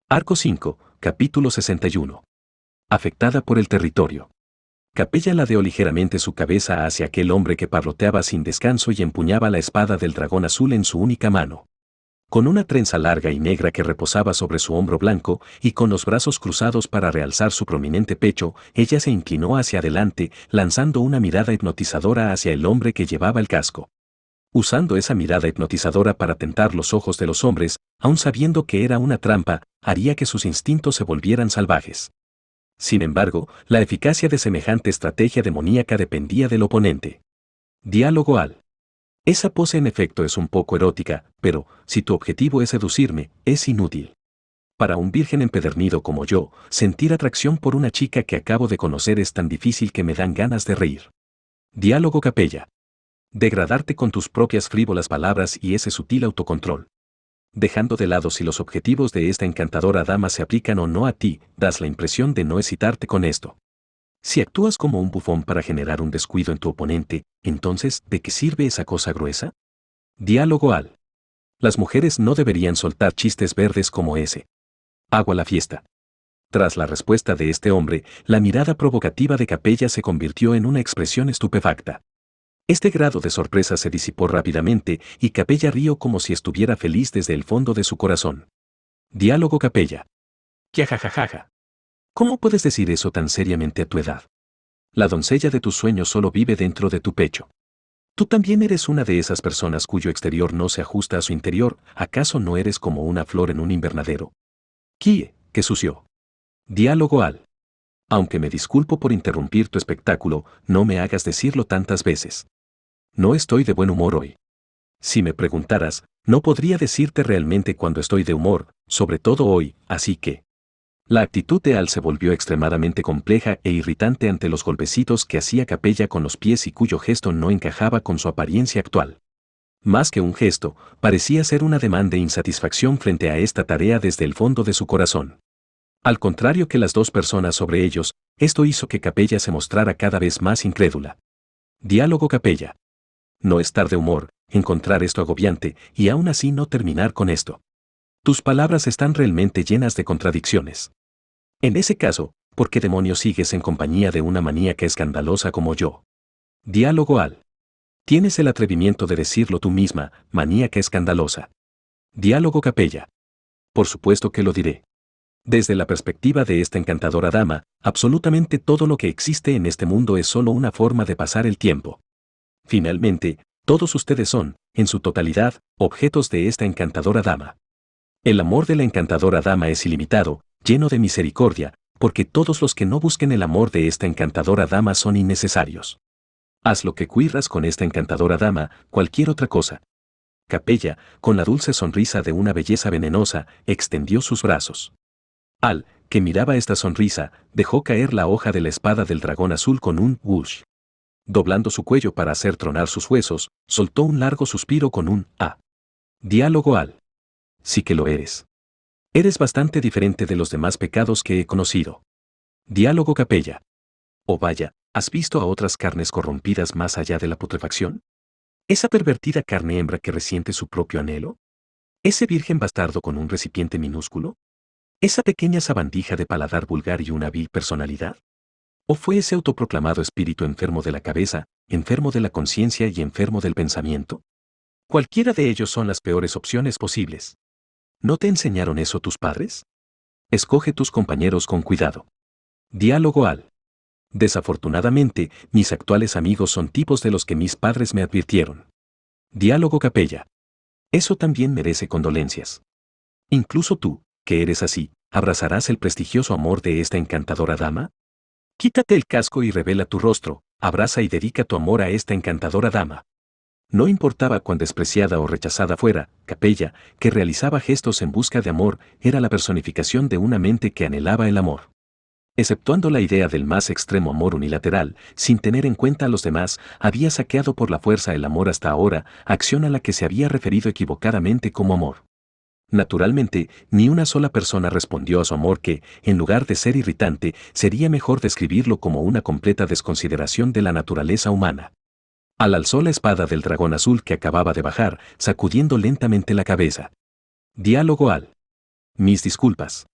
Arco 5, capítulo 61. Afectada por el territorio. Capella ladeó ligeramente su cabeza hacia aquel hombre que parloteaba sin descanso y empuñaba la espada del dragón azul en su única mano. Con una trenza larga y negra que reposaba sobre su hombro blanco y con los brazos cruzados para realzar su prominente pecho, ella se inclinó hacia adelante, lanzando una mirada hipnotizadora hacia el hombre que llevaba el casco. Usando esa mirada hipnotizadora para tentar los ojos de los hombres, aun sabiendo que era una trampa, haría que sus instintos se volvieran salvajes. Sin embargo, la eficacia de semejante estrategia demoníaca dependía del oponente. Diálogo al. Esa pose en efecto es un poco erótica, pero, si tu objetivo es seducirme, es inútil. Para un virgen empedernido como yo, sentir atracción por una chica que acabo de conocer es tan difícil que me dan ganas de reír. Diálogo Capella. Degradarte con tus propias frívolas palabras y ese sutil autocontrol. Dejando de lado si los objetivos de esta encantadora dama se aplican o no a ti, das la impresión de no excitarte con esto. Si actúas como un bufón para generar un descuido en tu oponente, entonces, ¿de qué sirve esa cosa gruesa? Diálogo al. Las mujeres no deberían soltar chistes verdes como ese. Hago la fiesta. Tras la respuesta de este hombre, la mirada provocativa de Capella se convirtió en una expresión estupefacta. Este grado de sorpresa se disipó rápidamente y Capella rió como si estuviera feliz desde el fondo de su corazón. Diálogo Capella. Jajajaja. ¿Cómo puedes decir eso tan seriamente a tu edad? La doncella de tus sueños solo vive dentro de tu pecho. Tú también eres una de esas personas cuyo exterior no se ajusta a su interior, ¿acaso no eres como una flor en un invernadero? Qué sucio. Diálogo al. Aunque me disculpo por interrumpir tu espectáculo, no me hagas decirlo tantas veces. No estoy de buen humor hoy. Si me preguntaras, no podría decirte realmente cuando estoy de humor, sobre todo hoy, así que... La actitud de Al se volvió extremadamente compleja e irritante ante los golpecitos que hacía Capella con los pies y cuyo gesto no encajaba con su apariencia actual. Más que un gesto, parecía ser una demanda de insatisfacción frente a esta tarea desde el fondo de su corazón. Al contrario que las dos personas sobre ellos, esto hizo que Capella se mostrara cada vez más incrédula. Diálogo Capella. No estar de humor, encontrar esto agobiante y aún así no terminar con esto. Tus palabras están realmente llenas de contradicciones. En ese caso, ¿por qué demonios sigues en compañía de una maníaca escandalosa como yo? Diálogo al. Tienes el atrevimiento de decirlo tú misma, maníaca escandalosa. Diálogo Capella. Por supuesto que lo diré. Desde la perspectiva de esta encantadora dama, absolutamente todo lo que existe en este mundo es solo una forma de pasar el tiempo. Finalmente, todos ustedes son, en su totalidad, objetos de esta encantadora dama. El amor de la encantadora dama es ilimitado, lleno de misericordia, porque todos los que no busquen el amor de esta encantadora dama son innecesarios. Haz lo que quieras con esta encantadora dama, cualquier otra cosa. Capella, con la dulce sonrisa de una belleza venenosa, extendió sus brazos. Al, que miraba esta sonrisa, dejó caer la hoja de la espada del dragón azul con un whoosh. Doblando su cuello para hacer tronar sus huesos, soltó un largo suspiro con un «ah». Diálogo al. Sí que lo eres. Eres bastante diferente de los demás pecados que he conocido. Diálogo Capella. Oh vaya, ¿has visto a otras carnes corrompidas más allá de la putrefacción? ¿Esa pervertida carne hembra que resiente su propio anhelo? ¿Ese virgen bastardo con un recipiente minúsculo? ¿Esa pequeña sabandija de paladar vulgar y una vil personalidad? ¿O fue ese autoproclamado espíritu enfermo de la cabeza, enfermo de la conciencia y enfermo del pensamiento? Cualquiera de ellos son las peores opciones posibles. ¿No te enseñaron eso tus padres? Escoge tus compañeros con cuidado. Diálogo al. Desafortunadamente, mis actuales amigos son tipos de los que mis padres me advirtieron. Diálogo Capella. Eso también merece condolencias. Incluso tú, que eres así, ¿abrazarás el prestigioso amor de esta encantadora dama? Quítate el casco y revela tu rostro, abraza y dedica tu amor a esta encantadora dama. No importaba cuán despreciada o rechazada fuera, Capella, que realizaba gestos en busca de amor, era la personificación de una mente que anhelaba el amor. Exceptuando la idea del más extremo amor unilateral, sin tener en cuenta a los demás, había saqueado por la fuerza el amor hasta ahora, acción a la que se había referido equivocadamente como amor. Naturalmente, ni una sola persona respondió a su amor que, en lugar de ser irritante, sería mejor describirlo como una completa desconsideración de la naturaleza humana. Al alzó la espada del dragón azul que acababa de bajar, sacudiendo lentamente la cabeza. Diálogo al. Mis disculpas.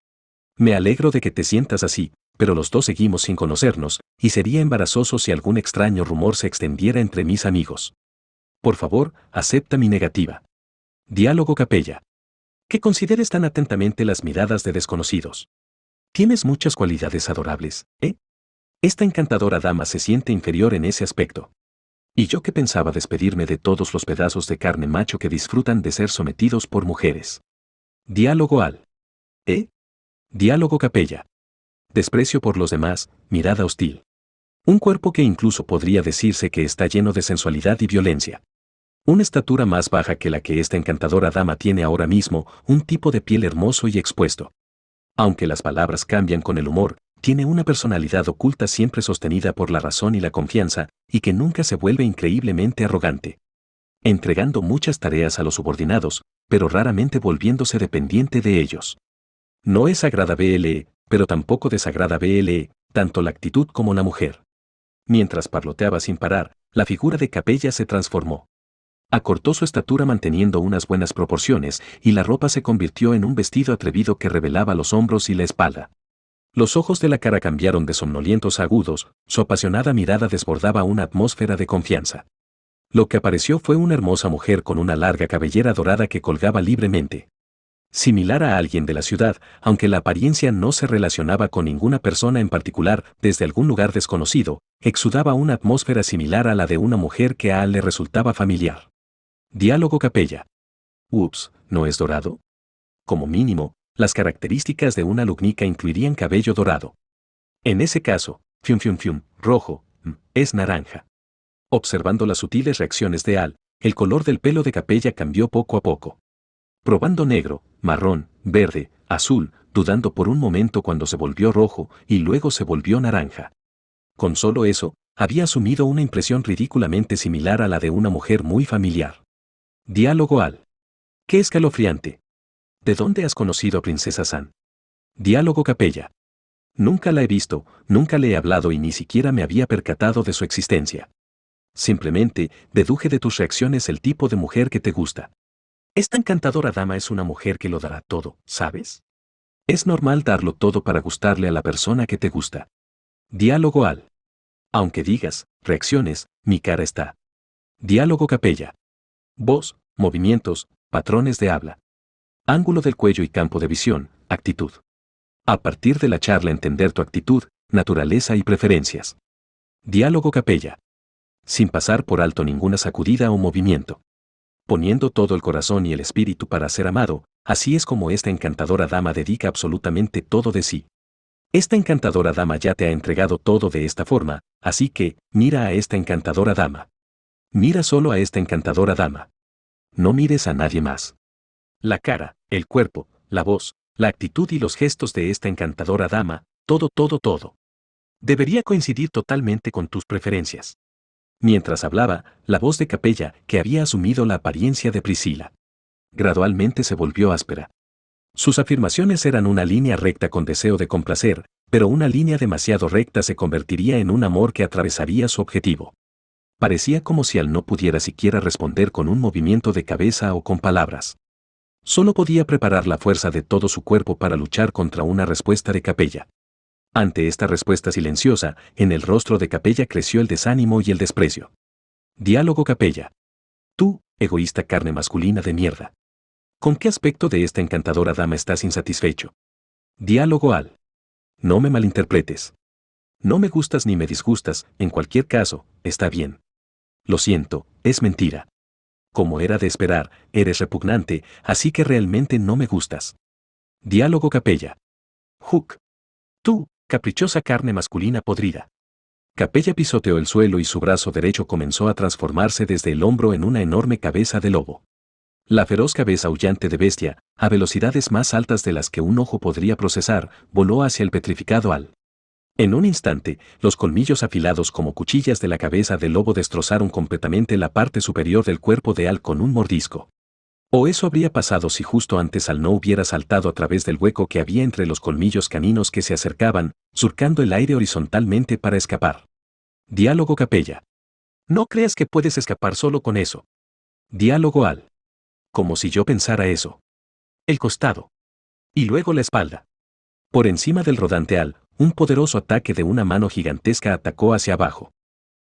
Me alegro de que te sientas así, pero los dos seguimos sin conocernos, y sería embarazoso si algún extraño rumor se extendiera entre mis amigos. Por favor, acepta mi negativa. Diálogo Capella. Que consideres tan atentamente las miradas de desconocidos. Tienes muchas cualidades adorables, ¿eh? Esta encantadora dama se siente inferior en ese aspecto. Y yo que pensaba despedirme de todos los pedazos de carne macho que disfrutan de ser sometidos por mujeres. Diálogo al. ¿Eh? Diálogo Capella. Desprecio por los demás, mirada hostil. Un cuerpo que incluso podría decirse que está lleno de sensualidad y violencia. Una estatura más baja que la que esta encantadora dama tiene ahora mismo, un tipo de piel hermoso y expuesto. Aunque las palabras cambian con el humor, tiene una personalidad oculta siempre sostenida por la razón y la confianza, y que nunca se vuelve increíblemente arrogante. Entregando muchas tareas a los subordinados, pero raramente volviéndose dependiente de ellos. No es agradable, pero tampoco desagradable, tanto la actitud como la mujer. Mientras parloteaba sin parar, la figura de Capella se transformó. Acortó su estatura manteniendo unas buenas proporciones, y la ropa se convirtió en un vestido atrevido que revelaba los hombros y la espalda. Los ojos de la cara cambiaron de somnolientos a agudos, su apasionada mirada desbordaba una atmósfera de confianza. Lo que apareció fue una hermosa mujer con una larga cabellera dorada que colgaba libremente. Similar a alguien de la ciudad, aunque la apariencia no se relacionaba con ninguna persona en particular, desde algún lugar desconocido, exudaba una atmósfera similar a la de una mujer que a Al le resultaba familiar. Diálogo Capella. Ups, ¿no es dorado? Como mínimo, las características de una lugnica incluirían cabello dorado. En ese caso, rojo, es naranja. Observando las sutiles reacciones de Al, el color del pelo de Capella cambió poco a poco. Probando negro, marrón, verde, azul, dudando por un momento cuando se volvió rojo y luego se volvió naranja. Con solo eso, había asumido una impresión ridículamente similar a la de una mujer muy familiar. Diálogo Al. ¡Qué escalofriante! ¿De dónde has conocido a Princesa San? Diálogo Capella. Nunca la he visto, nunca le he hablado y ni siquiera me había percatado de su existencia. Simplemente, deduje de tus reacciones el tipo de mujer que te gusta. Esta encantadora dama es una mujer que lo dará todo, ¿sabes? Es normal darlo todo para gustarle a la persona que te gusta. Diálogo Al. Aunque digas, reacciones, mi cara está. Diálogo Capella. Voz, movimientos, patrones de habla. Ángulo del cuello y campo de visión, actitud. A partir de la charla entender tu actitud, naturaleza y preferencias. Diálogo Capella. Sin pasar por alto ninguna sacudida o movimiento. Poniendo todo el corazón y el espíritu para ser amado, así es como esta encantadora dama dedica absolutamente todo de sí. Esta encantadora dama ya te ha entregado todo de esta forma, así que, mira a esta encantadora dama. Mira solo a esta encantadora dama. No mires a nadie más. La cara, el cuerpo, la voz, la actitud y los gestos de esta encantadora dama, todo. Debería coincidir totalmente con tus preferencias. Mientras hablaba, la voz de Capella, que había asumido la apariencia de Priscila, gradualmente se volvió áspera. Sus afirmaciones eran una línea recta con deseo de complacer, pero una línea demasiado recta se convertiría en un amor que atravesaría su objetivo. Parecía como si Al no pudiera siquiera responder con un movimiento de cabeza o con palabras. Solo podía preparar la fuerza de todo su cuerpo para luchar contra una respuesta de Capella. Ante esta respuesta silenciosa, en el rostro de Capella creció el desánimo y el desprecio. Diálogo Capella. Tú, egoísta carne masculina de mierda. ¿Con qué aspecto de esta encantadora dama estás insatisfecho? Diálogo Al. No me malinterpretes. No me gustas ni me disgustas, en cualquier caso, está bien. Lo siento, es mentira. Como era de esperar, eres repugnante, así que realmente no me gustas. Diálogo Capella. Hook. Tú, caprichosa carne masculina podrida. Capella pisoteó el suelo y su brazo derecho comenzó a transformarse desde el hombro en una enorme cabeza de lobo. La feroz cabeza aullante de bestia, a velocidades más altas de las que un ojo podría procesar, voló hacia el petrificado Al. En un instante, los colmillos afilados como cuchillas de la cabeza del lobo destrozaron completamente la parte superior del cuerpo de Al con un mordisco. O eso habría pasado si justo antes Al no hubiera saltado a través del hueco que había entre los colmillos caninos que se acercaban, surcando el aire horizontalmente para escapar. Diálogo Capella. No creas que puedes escapar solo con eso. Diálogo Al. Como si yo pensara eso. El costado. Y luego la espalda. Por encima del rodante Al, un poderoso ataque de una mano gigantesca atacó hacia abajo.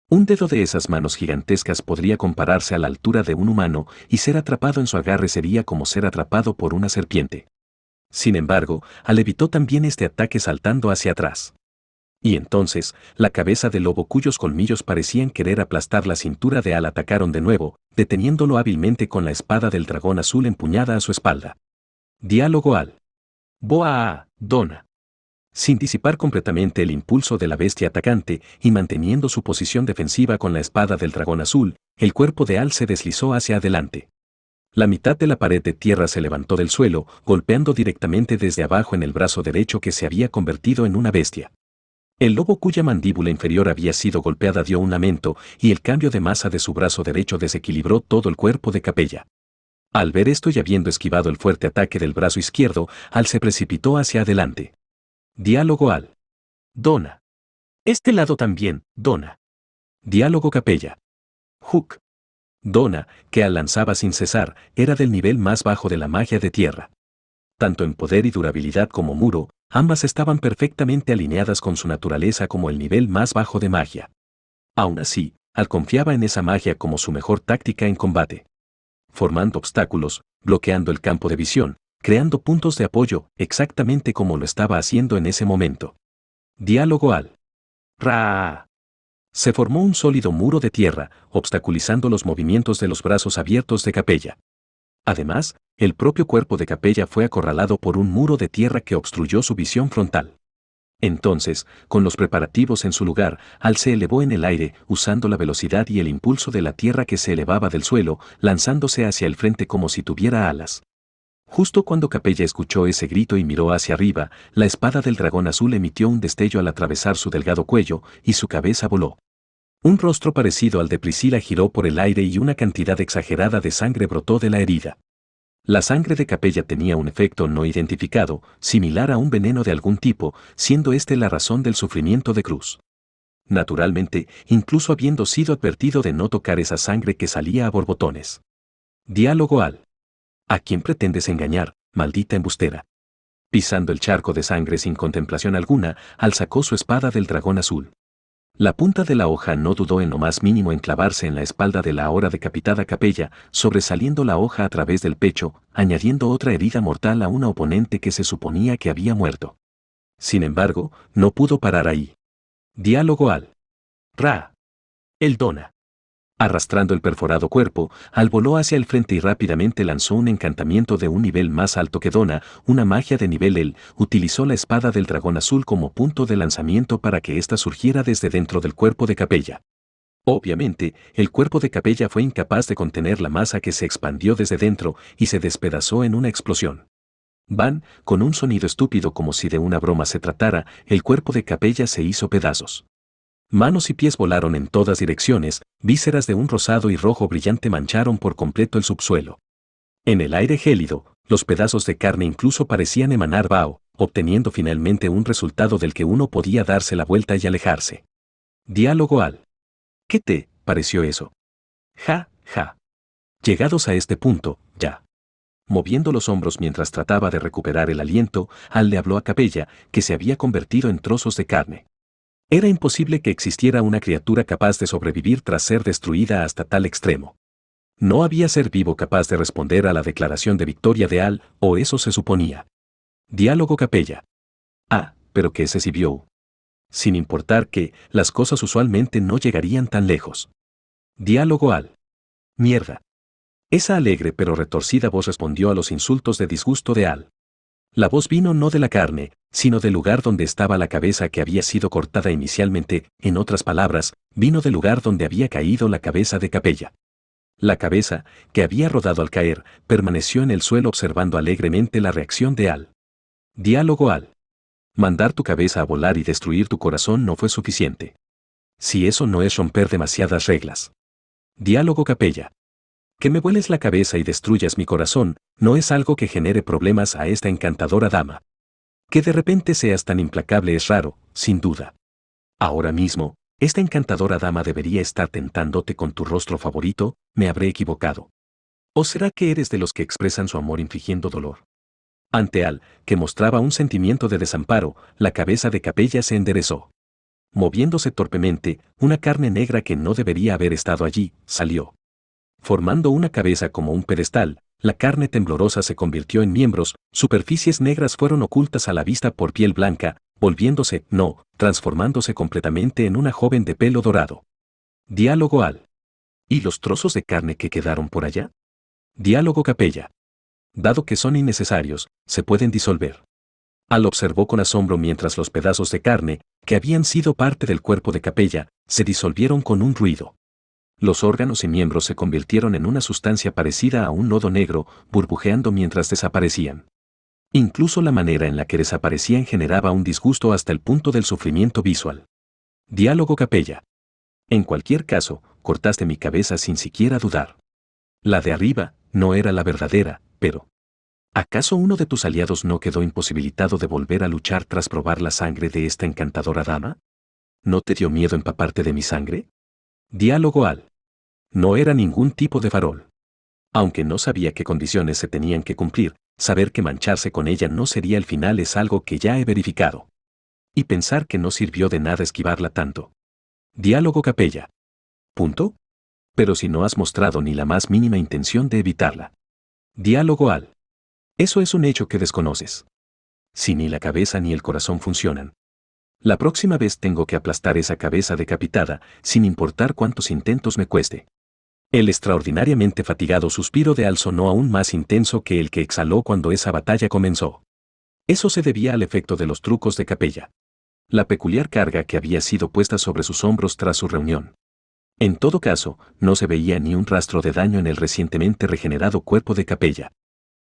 Un dedo de esas manos gigantescas podría compararse a la altura de un humano y ser atrapado en su agarre sería como ser atrapado por una serpiente. Sin embargo, Al evitó también este ataque saltando hacia atrás. Y entonces, la cabeza del lobo cuyos colmillos parecían querer aplastar la cintura de Al atacaron de nuevo, deteniéndolo hábilmente con la espada del dragón azul empuñada a su espalda. Diálogo Al. Boa, Dona. Sin disipar completamente el impulso de la bestia atacante y manteniendo su posición defensiva con la espada del dragón azul, el cuerpo de Al se deslizó hacia adelante. La mitad de la pared de tierra se levantó del suelo, golpeando directamente desde abajo en el brazo derecho que se había convertido en una bestia. El lobo cuya mandíbula inferior había sido golpeada dio un lamento y el cambio de masa de su brazo derecho desequilibró todo el cuerpo de Capella. Al ver esto y habiendo esquivado el fuerte ataque del brazo izquierdo, Al se precipitó hacia adelante. Diálogo Al. Dona. Este lado también, Dona. Diálogo Capella. Hook. Dona, que Al lanzaba sin cesar, era del nivel más bajo de la magia de tierra. Tanto en poder y durabilidad como muro, ambas estaban perfectamente alineadas con su naturaleza como el nivel más bajo de magia. Aún así, Al confiaba en esa magia como su mejor táctica en combate. Formando obstáculos, bloqueando el campo de visión, creando puntos de apoyo, exactamente como lo estaba haciendo en ese momento. Diálogo Al. Ra. Se formó un sólido muro de tierra, obstaculizando los movimientos de los brazos abiertos de Capella. Además, el propio cuerpo de Capella fue acorralado por un muro de tierra que obstruyó su visión frontal. Entonces, con los preparativos en su lugar, Al se elevó en el aire, usando la velocidad y el impulso de la tierra que se elevaba del suelo, lanzándose hacia el frente como si tuviera alas. Justo cuando Capella escuchó ese grito y miró hacia arriba, la espada del dragón azul emitió un destello al atravesar su delgado cuello, y su cabeza voló. Un rostro parecido al de Priscila giró por el aire y una cantidad exagerada de sangre brotó de la herida. La sangre de Capella tenía un efecto no identificado, similar a un veneno de algún tipo, siendo este la razón del sufrimiento de Cruz. Naturalmente, incluso habiendo sido advertido de no tocar esa sangre que salía a borbotones. Diálogo Al. ¿A quién pretendes engañar, maldita embustera? Pisando el charco de sangre sin contemplación alguna, Al sacó su espada del dragón azul. La punta de la hoja no dudó en lo más mínimo en clavarse en la espalda de la ahora decapitada Capella, sobresaliendo la hoja a través del pecho, añadiendo otra herida mortal a una oponente que se suponía que había muerto. Sin embargo, no pudo parar ahí. Diálogo Al. Ra. El Dona. Arrastrando el perforado cuerpo, Al voló hacia el frente y rápidamente lanzó un encantamiento de un nivel más alto que Dona, una magia de nivel Él utilizó la espada del dragón azul como punto de lanzamiento para que ésta surgiera desde dentro del cuerpo de Capella. Obviamente, el cuerpo de Capella fue incapaz de contener la masa que se expandió desde dentro y se despedazó en una explosión. Van, con un sonido estúpido como si de una broma se tratara, el cuerpo de Capella se hizo pedazos. Manos y pies volaron en todas direcciones, vísceras de un rosado y rojo brillante mancharon por completo el subsuelo. En el aire gélido, los pedazos de carne incluso parecían emanar vaho, obteniendo finalmente un resultado del que uno podía darse la vuelta y alejarse. Diálogo Al. ¿Qué te pareció eso? Ja, ja. Llegados a este punto, ya. Moviendo los hombros mientras trataba de recuperar el aliento, Al le habló a Capella, que se había convertido en trozos de carne. Era imposible que existiera una criatura capaz de sobrevivir tras ser destruida hasta tal extremo. No había ser vivo capaz de responder a la declaración de victoria de Al, o eso se suponía. Diálogo Capella. Ah, pero que ese sí vio. Sin importar que, las cosas usualmente no llegarían tan lejos. Diálogo Al. Mierda. Esa alegre pero retorcida voz respondió a los insultos de disgusto de Al. La voz vino no de la carne, sino del lugar donde estaba la cabeza que había sido cortada inicialmente, en otras palabras, vino del lugar donde había caído la cabeza de Capella. La cabeza, que había rodado al caer, permaneció en el suelo observando alegremente la reacción de Al. Diálogo Al. Mandar tu cabeza a volar y destruir tu corazón no fue suficiente. Si eso no es romper demasiadas reglas. Diálogo Capella. Que me vueles la cabeza y destruyas mi corazón, no es algo que genere problemas a esta encantadora dama. Que de repente seas tan implacable es raro, sin duda. Ahora mismo, esta encantadora dama debería estar tentándote con tu rostro favorito, ¿me habré equivocado? ¿O será que eres de los que expresan su amor infligiendo dolor? Ante Al, que mostraba un sentimiento de desamparo, la cabeza de Capella se enderezó. Moviéndose torpemente, una carne negra que no debería haber estado allí, salió. Formando una cabeza como un pedestal, la carne temblorosa se convirtió en miembros, superficies negras fueron ocultas a la vista por piel blanca, transformándose completamente en una joven de pelo dorado. Diálogo Al. ¿Y los trozos de carne que quedaron por allá? Diálogo Capella. Dado que son innecesarios, se pueden disolver. Al observó con asombro mientras los pedazos de carne, que habían sido parte del cuerpo de Capella, se disolvieron con un ruido. Los órganos y miembros se convirtieron en una sustancia parecida a un lodo negro, burbujeando mientras desaparecían. Incluso la manera en la que desaparecían generaba un disgusto hasta el punto del sufrimiento visual. Diálogo Capella. En cualquier caso, cortaste mi cabeza sin siquiera dudar. La de arriba no era la verdadera, pero ¿acaso uno de tus aliados no quedó imposibilitado de volver a luchar tras probar la sangre de esta encantadora dama? ¿No te dio miedo empaparte de mi sangre? Diálogo Al. No era ningún tipo de farol. Aunque no sabía qué condiciones se tenían que cumplir, saber que mancharse con ella no sería el final es algo que ya he verificado. Y pensar que no sirvió de nada esquivarla tanto. Diálogo Capella. ¿Punto? Pero si no has mostrado ni la más mínima intención de evitarla. Diálogo Al. Eso es un hecho que desconoces. Si ni la cabeza ni el corazón funcionan. La próxima vez tengo que aplastar esa cabeza decapitada, sin importar cuántos intentos me cueste. El extraordinariamente fatigado suspiro de Al sonó aún más intenso que el que exhaló cuando esa batalla comenzó. Eso se debía al efecto de los trucos de Capella. La peculiar carga que había sido puesta sobre sus hombros tras su reunión. En todo caso, no se veía ni un rastro de daño en el recientemente regenerado cuerpo de Capella.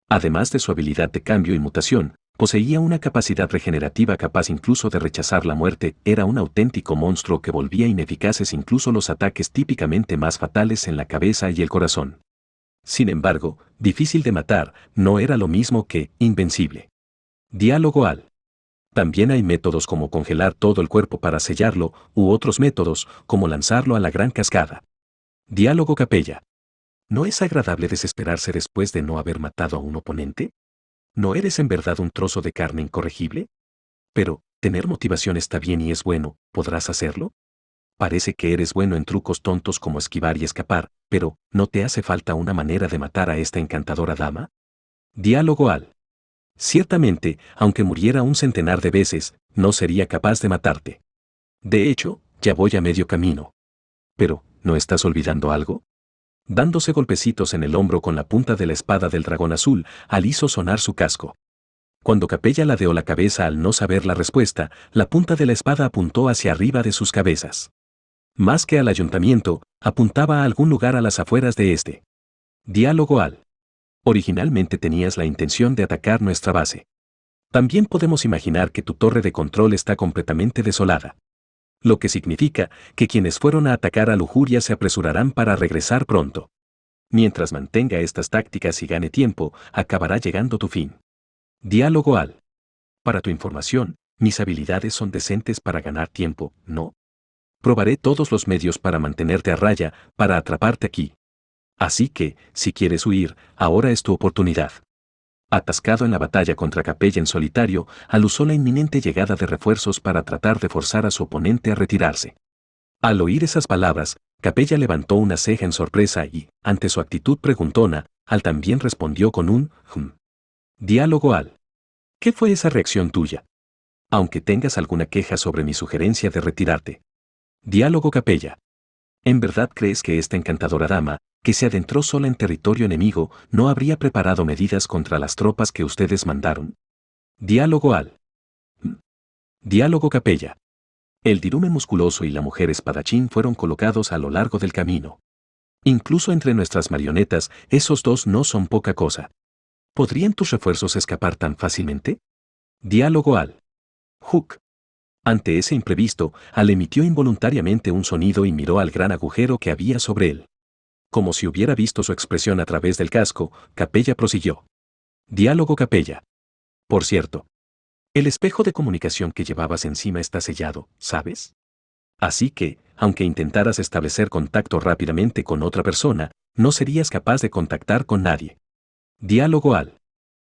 Además de su habilidad de cambio y mutación, poseía una capacidad regenerativa capaz incluso de rechazar la muerte, era un auténtico monstruo que volvía ineficaces incluso los ataques típicamente más fatales en la cabeza y el corazón. Sin embargo, difícil de matar, no era lo mismo que invencible. Diálogo Al. También hay métodos como congelar todo el cuerpo para sellarlo, u otros métodos, como lanzarlo a la gran cascada. Diálogo Capella. ¿No es agradable desesperarse después de no haber matado a un oponente? ¿No eres en verdad un trozo de carne incorregible? Pero, tener motivación está bien y es bueno, ¿podrás hacerlo? Parece que eres bueno en trucos tontos como esquivar y escapar, pero, ¿no te hace falta una manera de matar a esta encantadora dama? Diálogo Al. Ciertamente, aunque muriera un centenar de veces, no sería capaz de matarte. De hecho, ya voy a medio camino. Pero, ¿no estás olvidando algo? Dándose golpecitos en el hombro con la punta de la espada del dragón azul, Al hizo sonar su casco. Cuando Capella ladeó la cabeza al no saber la respuesta, la punta de la espada apuntó hacia arriba de sus cabezas. Más que al ayuntamiento, apuntaba a algún lugar a las afueras de este. Diálogo Al. Originalmente tenías la intención de atacar nuestra base. También podemos imaginar que tu torre de control está completamente desolada. Lo que significa que quienes fueron a atacar a Lujuria se apresurarán para regresar pronto. Mientras mantenga estas tácticas y gane tiempo, acabará llegando tu fin. Diálogo Al. Para tu información, mis habilidades son decentes para ganar tiempo, ¿no? Probaré todos los medios para mantenerte a raya, para atraparte aquí. Así que, si quieres huir, ahora es tu oportunidad. Atascado en la batalla contra Capella en solitario, Al usó la inminente llegada de refuerzos para tratar de forzar a su oponente a retirarse. Al oír esas palabras, Capella levantó una ceja en sorpresa y, ante su actitud preguntona, Al también respondió con un Diálogo Al. ¿Qué fue esa reacción tuya? Aunque tengas alguna queja sobre mi sugerencia de retirarte. Diálogo Capella. ¿En verdad crees que esta encantadora dama, que se adentró sola en territorio enemigo, no habría preparado medidas contra las tropas que ustedes mandaron? Diálogo Al. Diálogo Capella. El dirume musculoso y la mujer espadachín fueron colocados a lo largo del camino. Incluso entre nuestras marionetas, esos dos no son poca cosa. ¿Podrían tus refuerzos escapar tan fácilmente? Diálogo Al. Hook. Ante ese imprevisto, Al emitió involuntariamente un sonido y miró al gran agujero que había sobre él. Como si hubiera visto su expresión a través del casco, Capella prosiguió. Diálogo Capella. Por cierto, el espejo de comunicación que llevabas encima está sellado, ¿sabes? Así que, aunque intentaras establecer contacto rápidamente con otra persona, no serías capaz de contactar con nadie. Diálogo Al.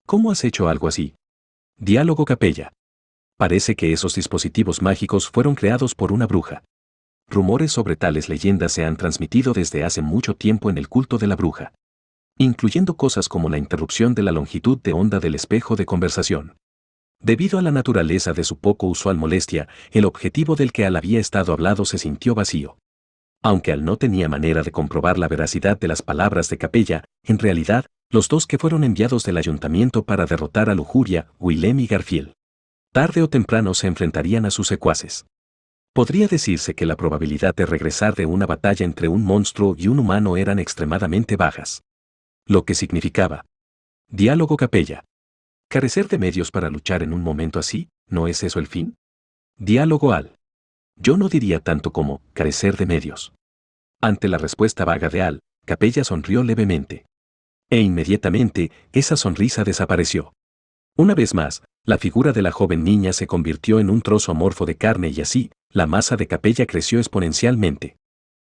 ¿Cómo has hecho algo así? Diálogo Capella. Parece que esos dispositivos mágicos fueron creados por una bruja. Rumores sobre tales leyendas se han transmitido desde hace mucho tiempo en el culto de la bruja, incluyendo cosas como la interrupción de la longitud de onda del espejo de conversación. Debido a la naturaleza de su poco usual molestia, el objetivo del que Al había estado hablado se sintió vacío. Aunque Al no tenía manera de comprobar la veracidad de las palabras de Capella, en realidad, los dos que fueron enviados del ayuntamiento para derrotar a Lujuria, Willem y Garfield, tarde o temprano se enfrentarían a sus secuaces. Podría decirse que la probabilidad de regresar de una batalla entre un monstruo y un humano eran extremadamente bajas. Lo que significaba. Diálogo Capella. ¿Carecer de medios para luchar en un momento así, no es eso el fin? Diálogo Al. Yo no diría tanto como carecer de medios. Ante la respuesta vaga de Al, Capella sonrió levemente. E inmediatamente, esa sonrisa desapareció. Una vez más, la figura de la joven niña se convirtió en un trozo amorfo de carne y así, la masa de Capella creció exponencialmente.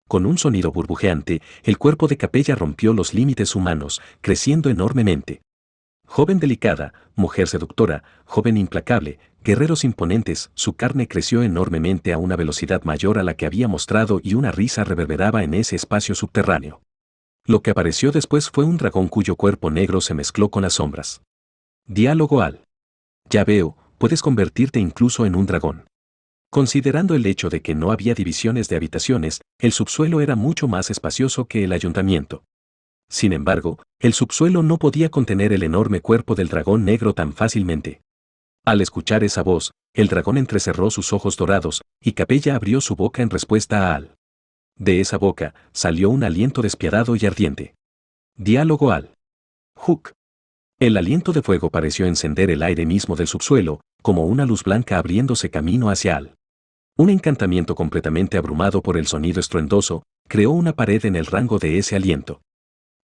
Con un sonido burbujeante, el cuerpo de Capella rompió los límites humanos, creciendo enormemente. Joven delicada, mujer seductora, joven implacable, guerreros imponentes, su carne creció enormemente a una velocidad mayor a la que había mostrado y una risa reverberaba en ese espacio subterráneo. Lo que apareció después fue un dragón cuyo cuerpo negro se mezcló con las sombras. Diálogo Al. Ya veo, puedes convertirte incluso en un dragón. Considerando el hecho de que no había divisiones de habitaciones, el subsuelo era mucho más espacioso que el ayuntamiento. Sin embargo, el subsuelo no podía contener el enorme cuerpo del dragón negro tan fácilmente. Al escuchar esa voz, el dragón entrecerró sus ojos dorados, y Capella abrió su boca en respuesta a Al. De esa boca, salió un aliento despiadado y ardiente. Diálogo Al. Hook. El aliento de fuego pareció encender el aire mismo del subsuelo, como una luz blanca abriéndose camino hacia Al. Un encantamiento completamente abrumado por el sonido estruendoso, creó una pared en el rango de ese aliento.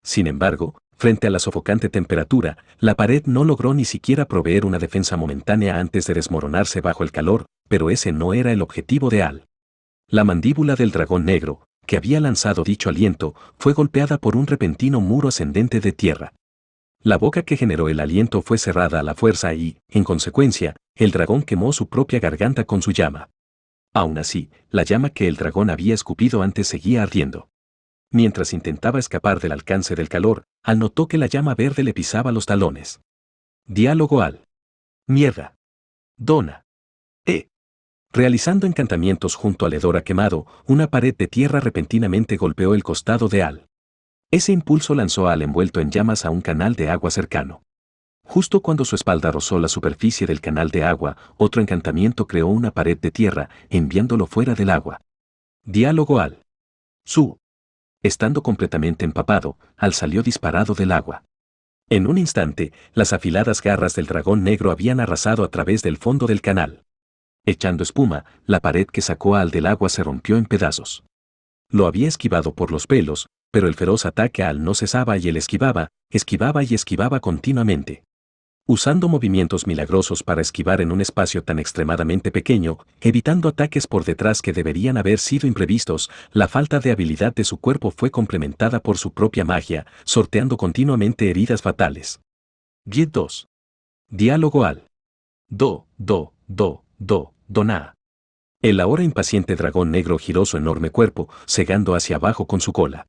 Sin embargo, frente a la sofocante temperatura, la pared no logró ni siquiera proveer una defensa momentánea antes de desmoronarse bajo el calor, pero ese no era el objetivo de Al. La mandíbula del dragón negro, que había lanzado dicho aliento, fue golpeada por un repentino muro ascendente de tierra. La boca que generó el aliento fue cerrada a la fuerza y, en consecuencia, el dragón quemó su propia garganta con su llama. Aún así, la llama que el dragón había escupido antes seguía ardiendo. Mientras intentaba escapar del alcance del calor, Al notó que la llama verde le pisaba los talones. Diálogo Al. Mierda. Dona. Realizando encantamientos junto al hedor quemado, una pared de tierra repentinamente golpeó el costado de Al. Ese impulso lanzó a Al envuelto en llamas a un canal de agua cercano. Justo cuando su espalda rozó la superficie del canal de agua, otro encantamiento creó una pared de tierra, enviándolo fuera del agua. Diálogo Al. Su. Estando completamente empapado, Al salió disparado del agua. En un instante, las afiladas garras del dragón negro habían arrasado a través del fondo del canal. Echando espuma, la pared que sacó a Al del agua se rompió en pedazos. Lo había esquivado por los pelos, pero el feroz ataque a Al no cesaba y él esquivaba y esquivaba continuamente. Usando movimientos milagrosos para esquivar en un espacio tan extremadamente pequeño, evitando ataques por detrás que deberían haber sido imprevistos, la falta de habilidad de su cuerpo fue complementada por su propia magia, sorteando continuamente heridas fatales. Guide 2. Diálogo Al. Dona. El ahora impaciente dragón negro giró su enorme cuerpo, cegando hacia abajo con su cola.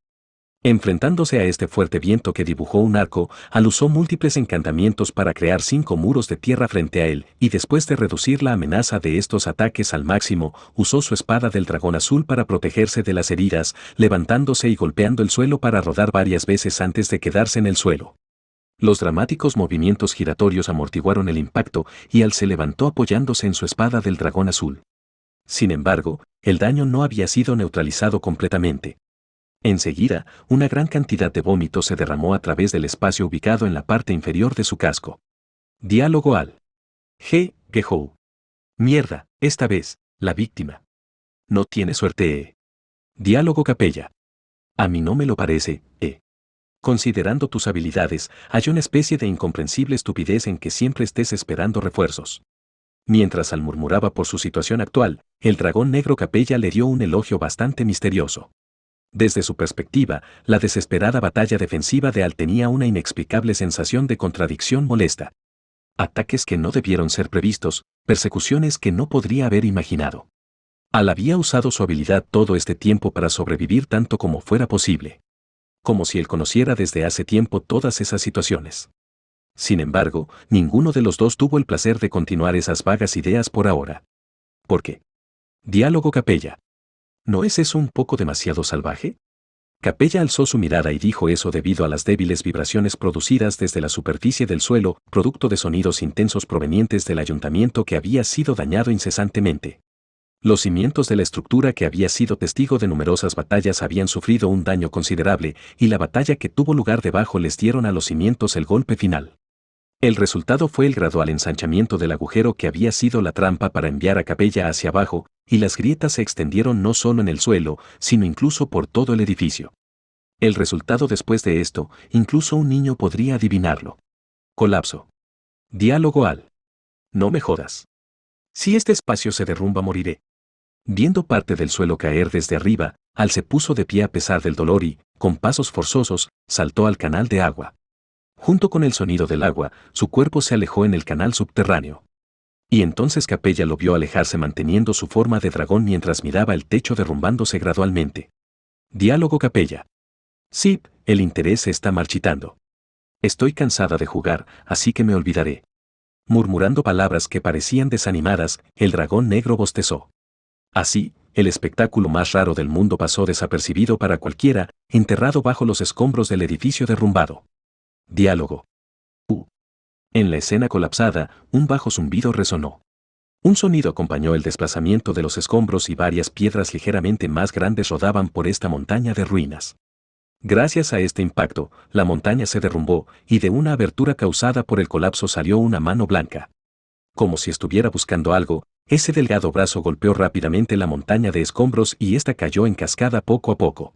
Enfrentándose a este fuerte viento que dibujó un arco, Al usó múltiples encantamientos para crear 5 muros de tierra frente a él, y después de reducir la amenaza de estos ataques al máximo, usó su espada del dragón azul para protegerse de las heridas, levantándose y golpeando el suelo para rodar varias veces antes de quedarse en el suelo. Los dramáticos movimientos giratorios amortiguaron el impacto, y Al se levantó apoyándose en su espada del dragón azul. Sin embargo, el daño no había sido neutralizado completamente. Enseguida, una gran cantidad de vómito se derramó a través del espacio ubicado en la parte inferior de su casco. Diálogo Al. Gehou. Mierda, esta vez, la víctima. No tiene suerte, Diálogo Capella. A mí no me lo parece, Considerando tus habilidades, hay una especie de incomprensible estupidez en que siempre estés esperando refuerzos. Mientras Al murmuraba por su situación actual, el dragón negro Capella le dio un elogio bastante misterioso. Desde su perspectiva, la desesperada batalla defensiva de Al tenía una inexplicable sensación de contradicción molesta. Ataques que no debieron ser previstos, persecuciones que no podría haber imaginado. Al había usado su habilidad todo este tiempo para sobrevivir tanto como fuera posible. Como si él conociera desde hace tiempo todas esas situaciones. Sin embargo, ninguno de los dos tuvo el placer de continuar esas vagas ideas por ahora. ¿Por qué? Diálogo Capella. ¿No es eso un poco demasiado salvaje? Capella alzó su mirada y dijo eso debido a las débiles vibraciones producidas desde la superficie del suelo, producto de sonidos intensos provenientes del ayuntamiento que había sido dañado incesantemente. Los cimientos de la estructura que había sido testigo de numerosas batallas habían sufrido un daño considerable, y la batalla que tuvo lugar debajo les dieron a los cimientos el golpe final. El resultado fue el gradual ensanchamiento del agujero que había sido la trampa para enviar a Capella hacia abajo, y las grietas se extendieron no solo en el suelo, sino incluso por todo el edificio. El resultado después de esto, incluso un niño podría adivinarlo. Colapso. Diálogo Al. No me jodas. Si este espacio se derrumba moriré. Viendo parte del suelo caer desde arriba, Al se puso de pie a pesar del dolor y, con pasos forzosos, saltó al canal de agua. Junto con el sonido del agua, su cuerpo se alejó en el canal subterráneo. Y entonces Capella lo vio alejarse manteniendo su forma de dragón mientras miraba el techo derrumbándose gradualmente. Diálogo Capella. Sí, el interés se está marchitando. Estoy cansada de jugar, así que me olvidaré. Murmurando palabras que parecían desanimadas, el dragón negro bostezó. Así, el espectáculo más raro del mundo pasó desapercibido para cualquiera, enterrado bajo los escombros del edificio derrumbado. Diálogo. En la escena colapsada, un bajo zumbido resonó. Un sonido acompañó el desplazamiento de los escombros y varias piedras ligeramente más grandes rodaban por esta montaña de ruinas. Gracias a este impacto, la montaña se derrumbó y de una abertura causada por el colapso salió una mano blanca. Como si estuviera buscando algo, ese delgado brazo golpeó rápidamente la montaña de escombros y ésta cayó en cascada poco a poco.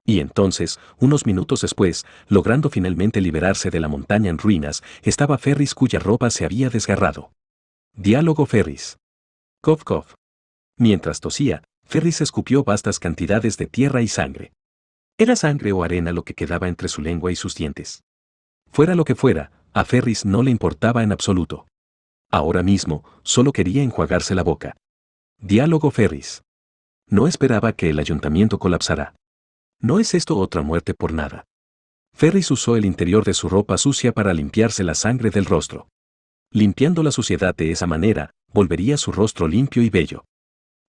Y entonces, unos minutos después, logrando finalmente liberarse de la montaña en ruinas, estaba Ferris cuya ropa se había desgarrado. Diálogo Ferris. Cof cof. Mientras tosía, Ferris escupió vastas cantidades de tierra y sangre. Era sangre o arena lo que quedaba entre su lengua y sus dientes. Fuera lo que fuera, a Ferris no le importaba en absoluto. Ahora mismo, solo quería enjuagarse la boca. Diálogo Ferris. No esperaba que el ayuntamiento colapsara. ¿No es esto otra muerte por nada? Ferris usó el interior de su ropa sucia para limpiarse la sangre del rostro. Limpiando la suciedad de esa manera, volvería su rostro limpio y bello.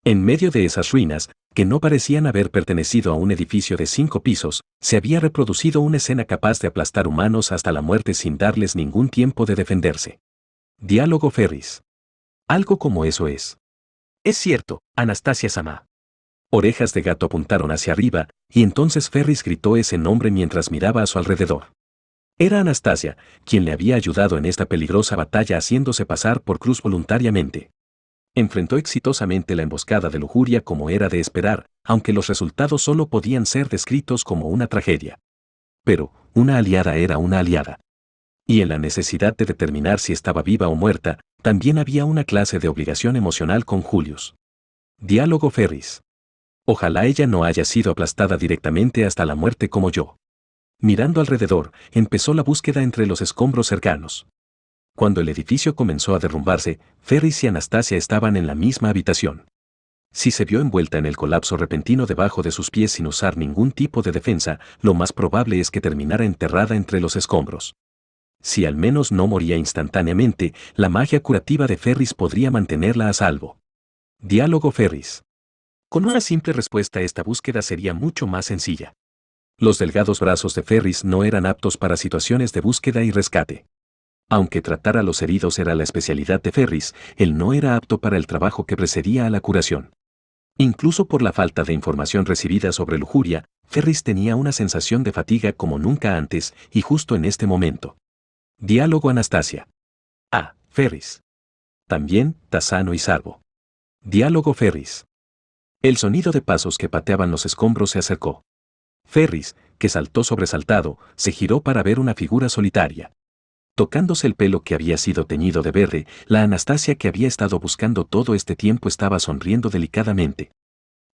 En medio de esas ruinas, que no parecían haber pertenecido a un edificio de 5 pisos, se había reproducido una escena capaz de aplastar humanos hasta la muerte sin darles ningún tiempo de defenderse. Diálogo Ferris. Algo como eso es. Es cierto, Anastasia-sama. Orejas de gato apuntaron hacia arriba, y entonces Ferris gritó ese nombre mientras miraba a su alrededor. Era Anastasia, quien le había ayudado en esta peligrosa batalla haciéndose pasar por Cruz voluntariamente. Enfrentó exitosamente la emboscada de lujuria como era de esperar, aunque los resultados solo podían ser descritos como una tragedia. Pero, una aliada era una aliada. Y en la necesidad de determinar si estaba viva o muerta, también había una clase de obligación emocional con Julius. Diálogo Ferris. Ojalá ella no haya sido aplastada directamente hasta la muerte como yo. Mirando alrededor, empezó la búsqueda entre los escombros cercanos. Cuando el edificio comenzó a derrumbarse, Ferris y Anastasia estaban en la misma habitación. Si se vio envuelta en el colapso repentino debajo de sus pies sin usar ningún tipo de defensa, lo más probable es que terminara enterrada entre los escombros. Si al menos no moría instantáneamente, la magia curativa de Ferris podría mantenerla a salvo. Diálogo Ferris. Con una simple respuesta esta búsqueda sería mucho más sencilla. Los delgados brazos de Ferris no eran aptos para situaciones de búsqueda y rescate. Aunque tratar a los heridos era la especialidad de Ferris, él no era apto para el trabajo que precedía a la curación. Incluso por la falta de información recibida sobre lujuria, Ferris tenía una sensación de fatiga como nunca antes, y justo en este momento. Diálogo Anastasia. Ah, Ferris. También, Tassano y Sarbo. Diálogo Ferris. El sonido de pasos que pateaban los escombros se acercó. Ferris, que saltó sobresaltado, se giró para ver una figura solitaria. Tocándose el pelo que había sido teñido de verde, la Anastasia que había estado buscando todo este tiempo estaba sonriendo delicadamente.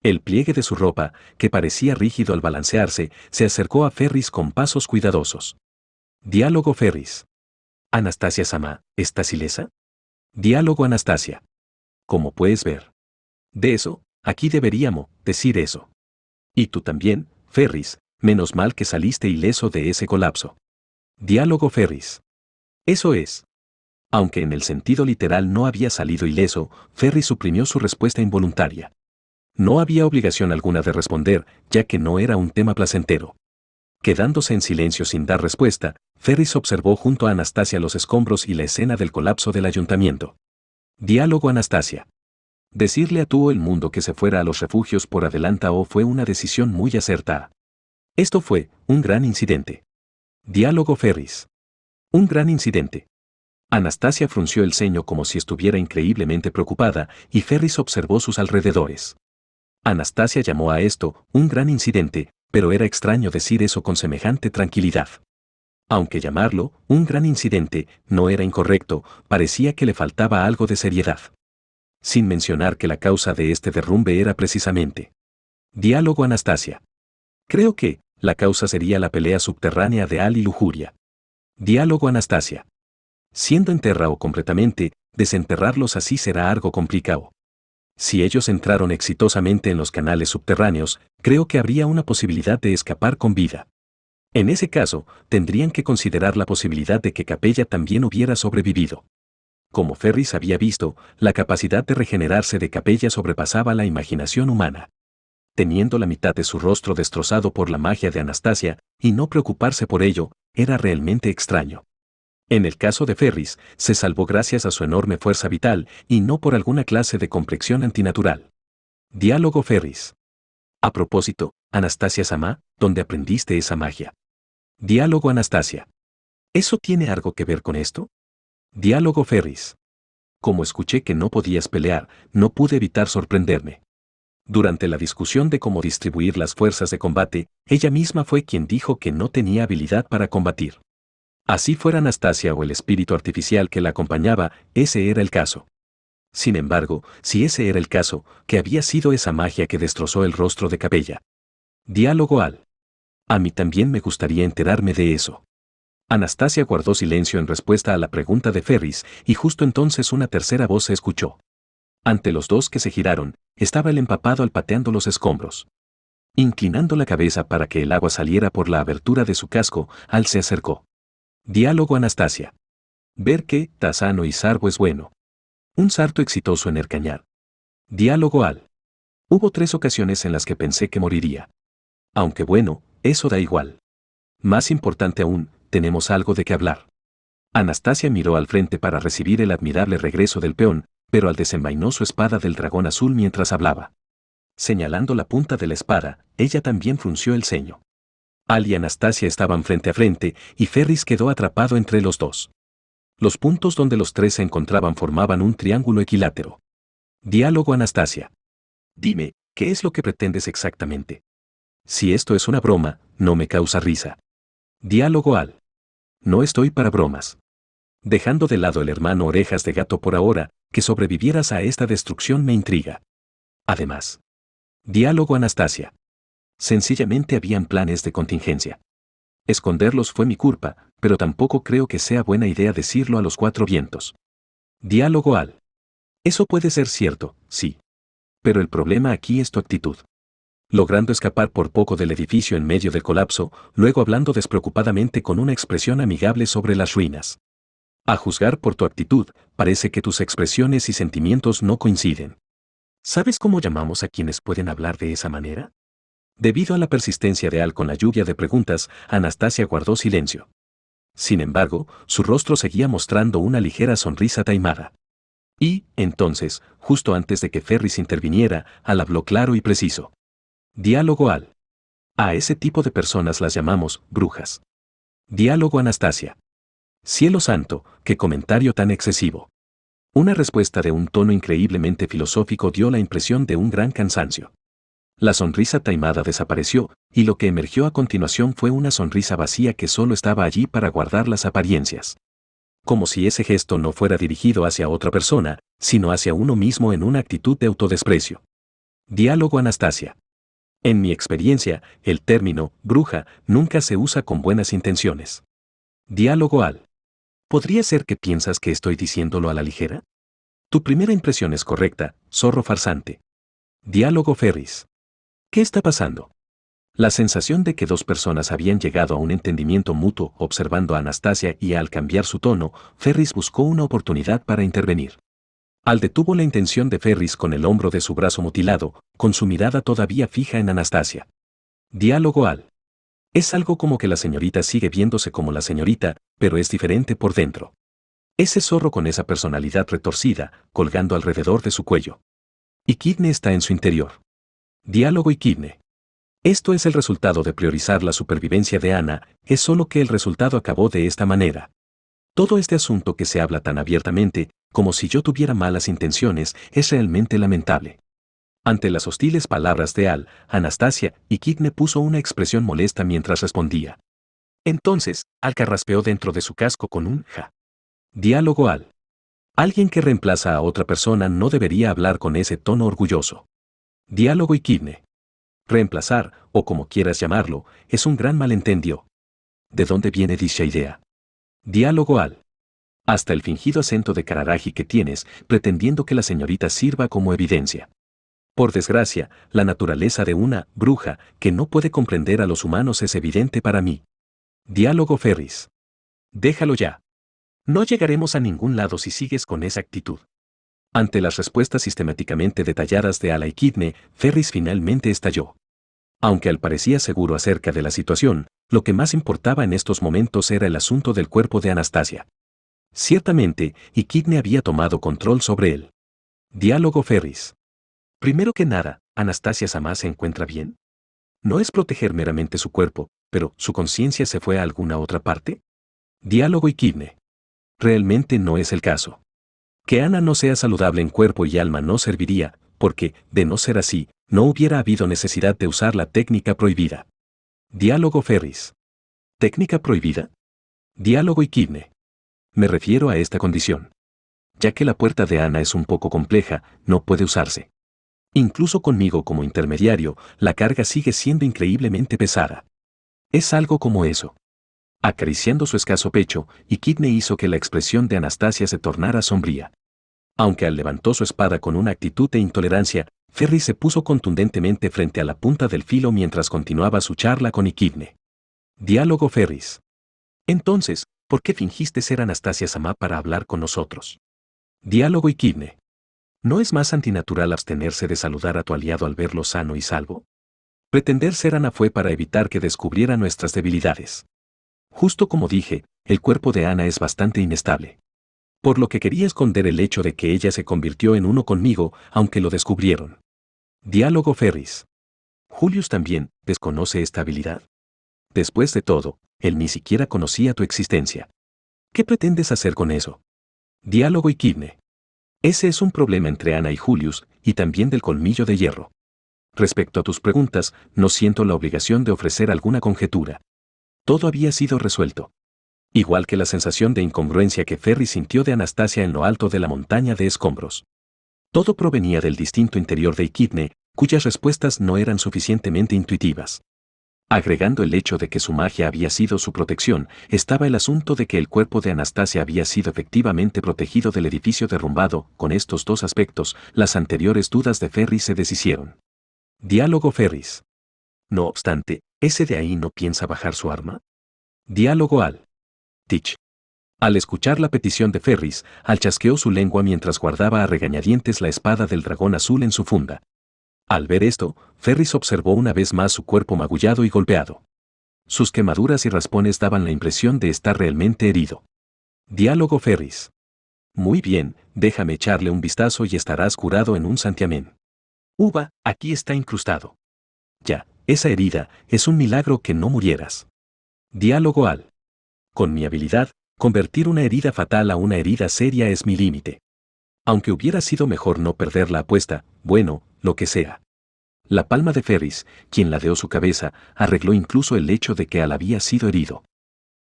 El pliegue de su ropa, que parecía rígido al balancearse, se acercó a Ferris con pasos cuidadosos. Diálogo Ferris. Anastasia-sama, ¿estás ilesa? Diálogo Anastasia. Como puedes ver. De eso, aquí deberíamos decir eso. Y tú también, Ferris, menos mal que saliste ileso de ese colapso. Diálogo Ferris. Eso es. Aunque en el sentido literal no había salido ileso, Ferris suprimió su respuesta involuntaria. No había obligación alguna de responder, ya que no era un tema placentero. Quedándose en silencio sin dar respuesta, Ferris observó junto a Anastasia los escombros y la escena del colapso del ayuntamiento. Diálogo Anastasia. Decirle a todo el mundo que se fuera a los refugios por adelantado fue una decisión muy acertada. Esto fue un gran incidente. Diálogo Ferris. Un gran incidente. Anastasia frunció el ceño como si estuviera increíblemente preocupada, y Ferris observó sus alrededores. Anastasia llamó a esto un gran incidente, pero era extraño decir eso con semejante tranquilidad. Aunque llamarlo un gran incidente no era incorrecto, parecía que le faltaba algo de seriedad. Sin mencionar que la causa de este derrumbe era precisamente. Diálogo Anastasia. Creo que la causa sería la pelea subterránea de Al y Lujuria. Diálogo Anastasia. Siendo enterrado completamente, desenterrarlos así será algo complicado. Si ellos entraron exitosamente en los canales subterráneos, creo que habría una posibilidad de escapar con vida. En ese caso, tendrían que considerar la posibilidad de que Capella también hubiera sobrevivido. Como Ferris había visto, la capacidad de regenerarse de Capella sobrepasaba la imaginación humana. Teniendo la mitad de su rostro destrozado por la magia de Anastasia, y no preocuparse por ello, era realmente extraño. En el caso de Ferris, se salvó gracias a su enorme fuerza vital y no por alguna clase de complexión antinatural. Diálogo Ferris. A propósito, Anastasia-sama, ¿dónde aprendiste esa magia? Diálogo Anastasia. ¿Eso tiene algo que ver con esto? Diálogo Ferris. Como escuché que no podías pelear, no pude evitar sorprenderme. Durante la discusión de cómo distribuir las fuerzas de combate, ella misma fue quien dijo que no tenía habilidad para combatir. Así fuera Anastasia o el espíritu artificial que la acompañaba, ese era el caso. Sin embargo, si ese era el caso, ¿qué había sido esa magia que destrozó el rostro de Capella? Diálogo Al. A mí también me gustaría enterarme de eso. Anastasia guardó silencio en respuesta a la pregunta de Ferris, y justo entonces una tercera voz se escuchó. Ante los dos que se giraron, estaba el empapado alpateando los escombros. Inclinando la cabeza para que el agua saliera por la abertura de su casco, Al se acercó. Diálogo Anastasia. Ver que Tasano y Sarbo es bueno. Un salto exitoso en el cañar. Diálogo Al. Hubo 3 ocasiones en las que pensé que moriría. Aunque bueno, eso da igual. Más importante aún, tenemos algo de qué hablar. Anastasia miró al frente para recibir el admirable regreso del peón, pero Al desenvainó su espada del dragón azul mientras hablaba. Señalando la punta de la espada, ella también frunció el ceño. Al y Anastasia estaban frente a frente, y Ferris quedó atrapado entre los dos. Los puntos donde los 3 se encontraban formaban un triángulo equilátero. Diálogo Anastasia. Dime, ¿qué es lo que pretendes exactamente? Si esto es una broma, no me causa risa. Diálogo Al. No estoy para bromas. Dejando de lado el hermano Orejas de Gato por ahora, que sobrevivieras a esta destrucción me intriga. Además. Diálogo Anastasia. Sencillamente habían planes de contingencia. Esconderlos fue mi culpa, pero tampoco creo que sea buena idea decirlo a los 4 vientos. Diálogo Al. Eso puede ser cierto, sí. Pero el problema aquí es tu actitud. Logrando escapar por poco del edificio en medio del colapso, luego hablando despreocupadamente con una expresión amigable sobre las ruinas. A juzgar por tu actitud, parece que tus expresiones y sentimientos no coinciden. ¿Sabes cómo llamamos a quienes pueden hablar de esa manera? Debido a la persistencia de Al con la lluvia de preguntas, Anastasia guardó silencio. Sin embargo, su rostro seguía mostrando una ligera sonrisa taimada. Y, entonces, justo antes de que Ferris interviniera, Al habló claro y preciso. Diálogo Al. A ese tipo de personas las llamamos brujas. Diálogo Anastasia. Cielo santo, qué comentario tan excesivo. Una respuesta de un tono increíblemente filosófico dio la impresión de un gran cansancio. La sonrisa taimada desapareció, y lo que emergió a continuación fue una sonrisa vacía que solo estaba allí para guardar las apariencias. Como si ese gesto no fuera dirigido hacia otra persona, sino hacia uno mismo en una actitud de autodesprecio. Diálogo Anastasia. En mi experiencia, el término bruja nunca se usa con buenas intenciones. Diálogo Al. ¿Podría ser que piensas que estoy diciéndolo a la ligera? Tu primera impresión es correcta, zorro farsante. Diálogo Ferris. ¿Qué está pasando? La sensación de que dos personas habían llegado a un entendimiento mutuo observando a Anastasia y al cambiar su tono, Ferris buscó una oportunidad para intervenir. Al detuvo la intención de Ferris con el hombro de su brazo mutilado, con su mirada todavía fija en Anastasia. Diálogo Al. Es algo como que la señorita sigue viéndose como la señorita, pero es diferente por dentro. Ese zorro con esa personalidad retorcida, colgando alrededor de su cuello. Y Kidne está en su interior. Diálogo y Kidne. Esto es el resultado de priorizar la supervivencia de Ana, es solo que el resultado acabó de esta manera. Todo este asunto que se habla tan abiertamente, como si yo tuviera malas intenciones, es realmente lamentable. Ante las hostiles palabras de Al, Anastasia y Kidne puso una expresión molesta mientras respondía. Entonces, Al carraspeó dentro de su casco con un ja. Diálogo Al. Alguien que reemplaza a otra persona no debería hablar con ese tono orgulloso. Diálogo y Kidne. Reemplazar, o como quieras llamarlo, es un gran malentendido. ¿De dónde viene dicha idea? Diálogo Al. Hasta el fingido acento de Kararaji que tienes, pretendiendo que la señorita sirva como evidencia. Por desgracia, la naturaleza de una bruja que no puede comprender a los humanos es evidente para mí. Diálogo Ferris. Déjalo ya. No llegaremos a ningún lado si sigues con esa actitud. Ante las respuestas sistemáticamente detalladas de Ala y Kidne, Ferris finalmente estalló. Aunque Al parecía seguro acerca de la situación, lo que más importaba en estos momentos era el asunto del cuerpo de Anastasia. Ciertamente, y Kidne había tomado control sobre él. Diálogo Ferris. Primero que nada, ¿Anastasia-sama se encuentra bien? No es proteger meramente su cuerpo, pero ¿su conciencia se fue a alguna otra parte? Diálogo y Kidne. Realmente no es el caso. Que Ana no sea saludable en cuerpo y alma no serviría, porque, de no ser así, no hubiera habido necesidad de usar la técnica prohibida. Diálogo Ferris. ¿Técnica prohibida? Diálogo y Kidne. Me refiero a esta condición. Ya que la puerta de Ana es un poco compleja, no puede usarse. Incluso conmigo como intermediario, la carga sigue siendo increíblemente pesada. Es algo como eso. Acariciando su escaso pecho, y Kidne hizo que la expresión de Anastasia se tornara sombría. Aunque Al levantó su espada con una actitud de intolerancia, Ferris se puso contundentemente frente a la punta del filo mientras continuaba su charla con Kidne. Diálogo Ferris. Entonces, ¿por qué fingiste ser Anastasia-sama para hablar con nosotros? Diálogo y Kidne. ¿No es más antinatural abstenerse de saludar a tu aliado al verlo sano y salvo? Pretender ser Ana fue para evitar que descubriera nuestras debilidades. Justo como dije, el cuerpo de Ana es bastante inestable. Por lo que quería esconder el hecho de que ella se convirtió en uno conmigo, aunque lo descubrieron. Diálogo Ferris. Julius también desconoce esta habilidad. Después de todo, él ni siquiera conocía tu existencia. ¿Qué pretendes hacer con eso? Diálogo y Kidne. Ese es un problema entre Ana y Julius, y también del colmillo de hierro. Respecto a tus preguntas, no siento la obligación de ofrecer alguna conjetura. Todo había sido resuelto. Igual que la sensación de incongruencia que Ferris sintió de Anastasia en lo alto de la montaña de escombros. Todo provenía del distinto interior de Kidne, cuyas respuestas no eran suficientemente intuitivas. Agregando el hecho de que su magia había sido su protección, estaba el asunto de que el cuerpo de Anastasia había sido efectivamente protegido del edificio derrumbado. Con estos dos aspectos, las anteriores dudas de Ferris se deshicieron. Diálogo Ferris. No obstante, ¿ese de ahí no piensa bajar su arma? Diálogo Al. Tich. Al escuchar la petición de Ferris, Al chasqueó su lengua mientras guardaba a regañadientes la espada del dragón azul en su funda. Al ver esto, Ferris observó una vez más su cuerpo magullado y golpeado. Sus quemaduras y raspones daban la impresión de estar realmente herido. Diálogo Ferris. Muy bien, déjame echarle un vistazo y estarás curado en un santiamén. Uva, aquí está incrustado. Ya, esa herida, es un milagro que no murieras. Diálogo Al. Con mi habilidad, convertir una herida fatal a una herida seria es mi límite. Aunque hubiera sido mejor no perder la apuesta, bueno, lo que sea. La palma de Ferris, quien ladeó su cabeza, arregló incluso el hecho de que Al había sido herido.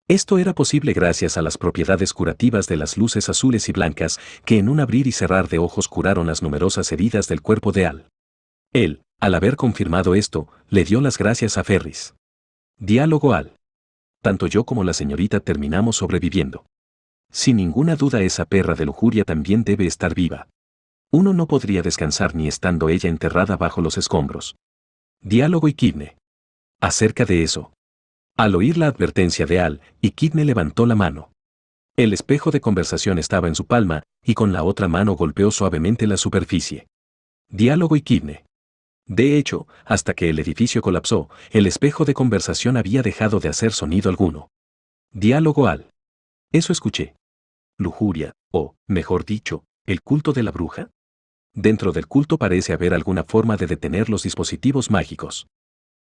Esto era posible gracias a las propiedades curativas de las luces azules y blancas que en un abrir y cerrar de ojos curaron las numerosas heridas del cuerpo de Al. Él, al haber confirmado esto, le dio las gracias a Ferris. Diálogo al. Tanto yo como la señorita terminamos sobreviviendo. Sin ninguna duda esa perra de lujuria también debe estar viva. Uno no podría descansar ni estando ella enterrada bajo los escombros. Diálogo y Kidne. Acerca de eso. Al oír la advertencia de Al, y Kidne levantó la mano. El espejo de conversación estaba en su palma, y con la otra mano golpeó suavemente la superficie. Diálogo y Kidne. De hecho, hasta que el edificio colapsó, el espejo de conversación había dejado de hacer sonido alguno. Diálogo Al. Eso escuché. Lujuria, o, mejor dicho, el culto de la bruja. Dentro del culto parece haber alguna forma de detener los dispositivos mágicos.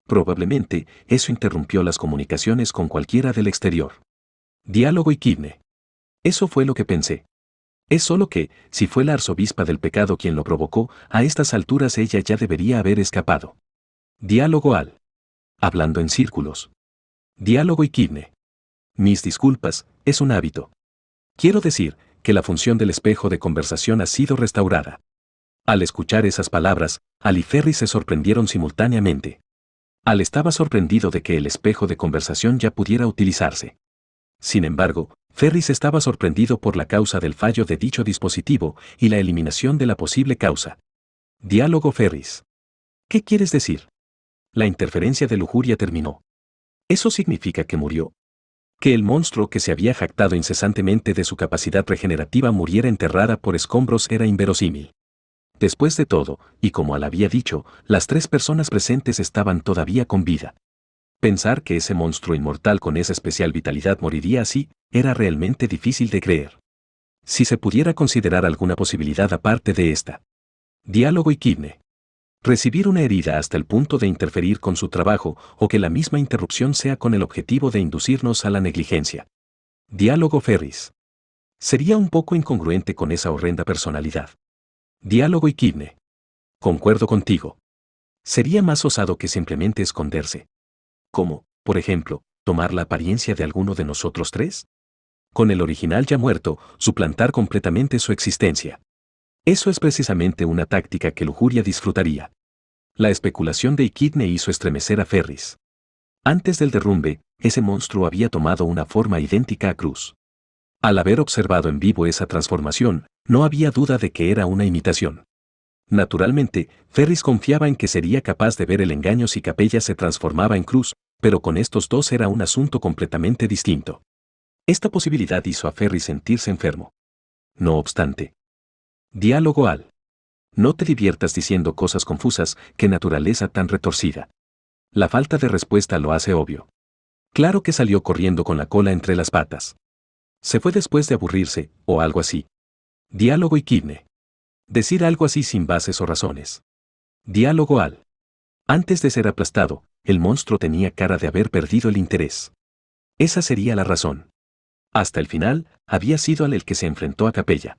Probablemente, eso interrumpió las comunicaciones con cualquiera del exterior. Diálogo y Kidne. Eso fue lo que pensé. Es solo que, si fue la arzobispa del pecado quien lo provocó, a estas alturas ella ya debería haber escapado. Diálogo Al. Hablando en círculos. Diálogo y Kidne. Mis disculpas, es un hábito. Quiero decir, que la función del espejo de conversación ha sido restaurada. Al escuchar esas palabras, Al y Ferris se sorprendieron simultáneamente. Al estaba sorprendido de que el espejo de conversación ya pudiera utilizarse. Sin embargo, Ferris estaba sorprendido por la causa del fallo de dicho dispositivo y la eliminación de la posible causa. Diálogo Ferris. ¿Qué quieres decir? La interferencia de lujuria terminó. ¿Eso significa que murió? Que el monstruo que se había jactado incesantemente de su capacidad regenerativa muriera enterrada por escombros era inverosímil. Después de todo, y como Al había dicho, las 3 personas presentes estaban todavía con vida. Pensar que ese monstruo inmortal con esa especial vitalidad moriría así, era realmente difícil de creer. Si se pudiera considerar alguna posibilidad aparte de esta. Diálogo y Kidne. Recibir una herida hasta el punto de interferir con su trabajo o que la misma interrupción sea con el objetivo de inducirnos a la negligencia. Diálogo Ferris. Sería un poco incongruente con esa horrenda personalidad. Diálogo y Kidne. Concuerdo contigo. Sería más osado que simplemente esconderse. Como, por ejemplo, tomar la apariencia de alguno de nosotros 3. Con el original ya muerto, suplantar completamente su existencia. Eso es precisamente una táctica que Lujuria disfrutaría. La especulación de Kidne hizo estremecer a Ferris. Antes del derrumbe, ese monstruo había tomado una forma idéntica a Cruz. Al haber observado en vivo esa transformación, no había duda de que era una imitación. Naturalmente, Ferris confiaba en que sería capaz de ver el engaño si Capella se transformaba en Cruz, pero con estos dos era un asunto completamente distinto. Esta posibilidad hizo a Ferris sentirse enfermo. No obstante. Diálogo Al. No te diviertas diciendo cosas confusas, qué naturaleza tan retorcida. La falta de respuesta lo hace obvio. Claro que salió corriendo con la cola entre las patas. Se fue después de aburrirse, o algo así. Diálogo y Kidne. Decir algo así sin bases o razones. Diálogo Al. Antes de ser aplastado, el monstruo tenía cara de haber perdido el interés. Esa sería la razón. Hasta el final, había sido Al el que se enfrentó a Capella.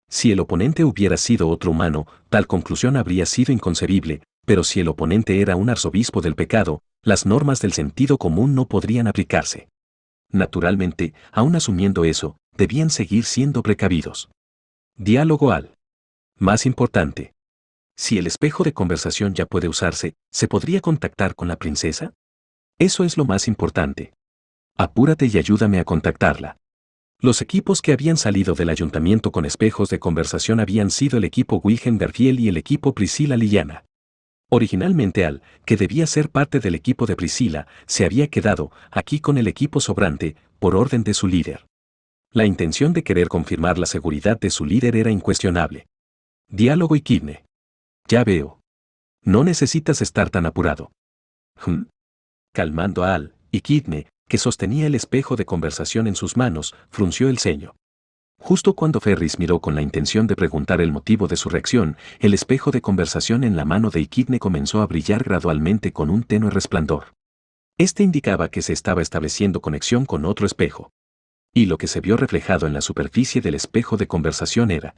Si el oponente hubiera sido otro humano, tal conclusión habría sido inconcebible, pero si el oponente era un arzobispo del pecado, las normas del sentido común no podrían aplicarse. Naturalmente, aun asumiendo eso, debían seguir siendo precavidos. Diálogo Al. Más importante. Si el espejo de conversación ya puede usarse, ¿se podría contactar con la princesa? Eso es lo más importante. Apúrate y ayúdame a contactarla. Los equipos que habían salido del ayuntamiento con espejos de conversación habían sido el equipo Wilhelm Garfield y el equipo Priscilla Liliana. Originalmente Al, que debía ser parte del equipo de Priscilla, se había quedado aquí con el equipo sobrante, por orden de su líder. La intención de querer confirmar la seguridad de su líder era incuestionable. Diálogo y Kidne. Ya veo. No necesitas estar tan apurado. Calmando a Al, y Kidne, que sostenía el espejo de conversación en sus manos, frunció el ceño. Justo cuando Ferris miró con la intención de preguntar el motivo de su reacción, el espejo de conversación en la mano de Kidne comenzó a brillar gradualmente con un tenue resplandor. Este indicaba que se estaba estableciendo conexión con otro espejo. Y lo que se vio reflejado en la superficie del espejo de conversación era